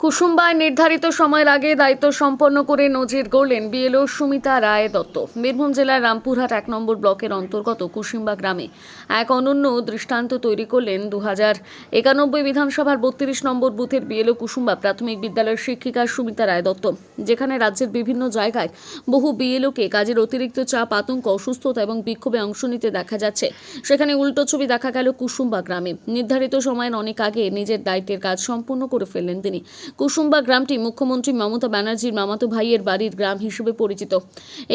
কুসুম্বায় নির্ধারিত সময়ের আগে দায়িত্ব সম্পন্ন করে নজির গড়লেন বিএলও সুমিতা রায় দত্ত। বীরভূম জেলার রামপুরহাট 1 নম্বর ব্লকের অন্তর্গত কুসুম্বা গ্রামে এক অনন্য দৃষ্টান্ত তৈরি করলেন 2091 বিধানসভার 32 নম্বর বুথের বিএলও কুসুম্বা প্রাথমিক বিদ্যালয়ের শিক্ষিকা সুমিতা রায় দত্ত। যেখানে রাজ্যের বিভিন্ন জায়গায় বহু বিএলওকে কাজের অতিরিক্ত চাপ, আতঙ্ক, অসুস্থতা এবং বিক্ষোভে অংশ নিতে দেখা যাচ্ছে, সেখানে উল্টো ছবি দেখা গেল কুসুম্বা গ্রামে। নির্ধারিত সময়ের অনেক আগে নিজের দায়িত্বের কাজ সম্পূর্ণ করে ফেললেন তিনি। কুসুম্বা গ্রামটি মুখ্যমন্ত্রী মমতা ব্যানার্জির মামাতো ভাইয়ের বাড়ির গ্রাম হিসেবে পরিচিত।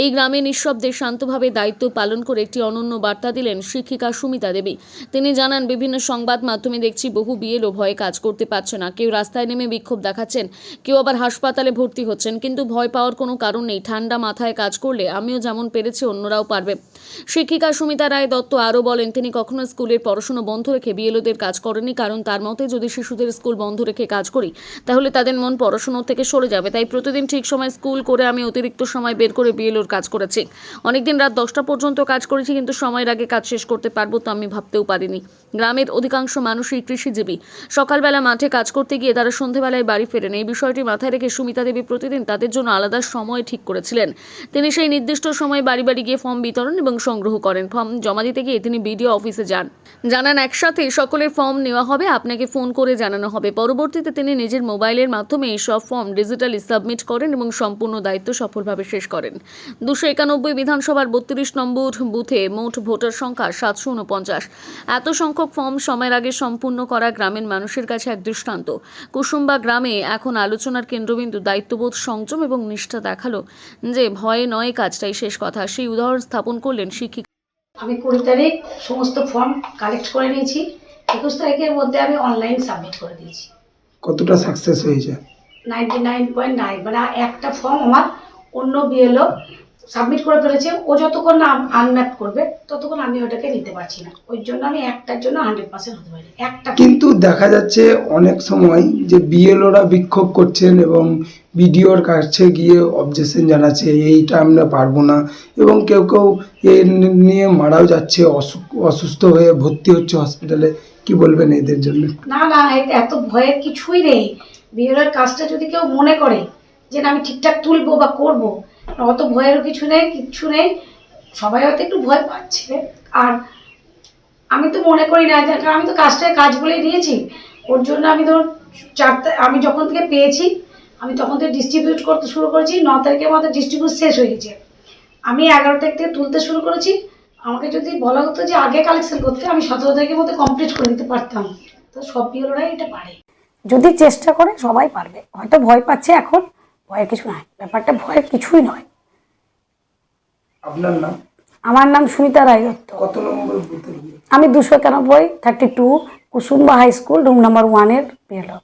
এই গ্রামে নিঃশব্দে শান্তভাবে দায়িত্ব পালন করে একটি অনন্য বার্তা দিলেন শিক্ষিকা সুমিতা দেবী। তিনি জানান, বিভিন্ন সংবাদ মাধ্যমে দেখছি বহু বিএলও ভয়ে কাজ করতে পারছে না, কেউ রাস্তায় নেমে বিক্ষোভ দেখাচ্ছেন, কেউ আবার হাসপাতালে ভর্তি হচ্ছেন, কিন্তু ভয় পাওয়ার কোনো কারণ নেই। ঠান্ডা মাথায় কাজ করলে আমিও যেমন পেরেছি অন্যরাও পারবে। শিক্ষিকা সুমিতা রায় দত্ত আরও বলেন, তিনি কখনো স্কুলের পড়াশোনা বন্ধ রেখে বিএলওদের কাজ করেনি, কারণ তার মতে যদি শিশুদের স্কুল বন্ধ রেখে কাজ করি তাহলে তাদের মন পড়াশোনা থেকে সরে যাবে। তাই প্রতিদিন ঠিক সময় স্কুল করে আমি অতিরিক্ত সময় বের করে বিএলওর কাজ করেছি। অনেকদিন রাত 10টা পর্যন্ত কাজ করেছি, কিন্তু সময়ের আগে কাজ শেষ করতে পারবো তো আমি ভাবতেও পারিনি। গ্রামের অধিকাংশ মানুষই কৃষিজীবী। সকালবেলা মাঠে কাজ করতে গিয়ে তারা সন্ধ্যেবেলায় বাড়ি ফেরেন। এই বিষয়টি মাথায় রেখে সুমিতা দেবী প্রতিদিন তাদের জন্য আলাদা সময় ঠিক করেছিলেন। তিনি সেই নির্দিষ্ট সময়ে বাড়ি বাড়ি গিয়ে ফর্ম বিতরণ এবং সংগ্রহ করেন। ফর্ম জমা দিতে গিয়ে তিনি বিডিও অফিসে যান, জানান একসাথে সকলের ফর্ম নেওয়া হবে, আপনাকে ফোন করে জানানো হবে। পরবর্তীতে তিনি নিজের মোবাইলের মাধ্যমে এই সব ফর্ম ডিজিটালি সাবমিট করেন এবং সম্পূর্ণ দায়িত্ব সফলভাবে শেষ করেন। 291 বিধানসভার 32 নম্বর বুথে মোট ভোটার সংখ্যা 749। এত সংখ্যক ফর্ম সময়ের আগে সম্পূর্ণ করা গ্রামের মানুষের কাছে এক দৃষ্টান্ত। কুসুম্বা গ্রামে এখন আলোচনার কেন্দ্রবিন্দু দায়িত্ববোধ, সংযম এবং নিষ্ঠা দেখালো যে ভয়ে নয়, কাজটাই শেষ কথা। সেই উদাহরণ স্থাপন করলেন শিক্ষিকা। আমি 20 তারিখ সমস্ত ফর্ম কালেক্ট করে নিয়েছি। 21 তারিখের মধ্যে আমি অনলাইন সাবমিট করে দিয়েছি। কতটা সাকসেস হয়েছে? 99.9, মানে একটা ফর্ম আমার অন্য বিএলও সাবমিট করে ফেলেছে। ও যতক্ষণ না আনম্যাপ করবে ততক্ষণ আমি ওটাকে নিতে পারছি না। ওই জন্য আমি একটার জন্য 100% হতে পারি। একটা কিন্তু দেখা যাচ্ছে অনেক সময় যে বিএলওরা বিক্ষোভ করছেন এবং বিডিওর কাছে গিয়ে অবজেকশন জানাচ্ছে, এইটা আমরা পারবো না, এবং কেউ কেউ এ নিয়ে মারাও যাচ্ছে, অসুস্থ হয়ে ভর্তি হচ্ছে হসপিটালে। কি বলবেন এদের জন্য? না না, এত ভয়ের কিছুই নেই। বিএলওর কাজটা যদি কেউ মনে করে যে না আমি ঠিকঠাক তুলবো বা করবো, অত ভয়েরও কিছু নেই, কিচ্ছু নেই। সবাই হয়তো একটু ভয় পাচ্ছে, আর আমি তো মনে করি না, কারণ আমি তো কাজটায় কাজ বলেই দিয়েছি। ওর জন্য আমি ধরুন আমি যখন থেকে পেয়েছি আমি তখন থেকে ডিস্ট্রিবিউট করতে শুরু করেছি। 9 তারিখের মধ্যে ডিস্ট্রিবিউট শেষ হয়ে গেছে। আমি 11 তারিখ থেকে তুলতে শুরু করেছি। আমাকে যদি বলা হতো যে আগে কালেকশন করতে, আমি 17 তারিখের মধ্যে কমপ্লিট করে দিতে পারতাম। তো সব বিএলওরাই এটা পারে, যদি চেষ্টা করে সবাই পারবে। হয়তো ভয় পাচ্ছে, এখন ভয়ের কিছু নয়, ব্যাপারটা ভয়ের কিছুই নয়। আপনার নাম? আমার নাম সুমিতা রায় দত্ত। কত নম্বর বুথের? আমি 291 32 Kusumba high school room number 1 এর বিএলও।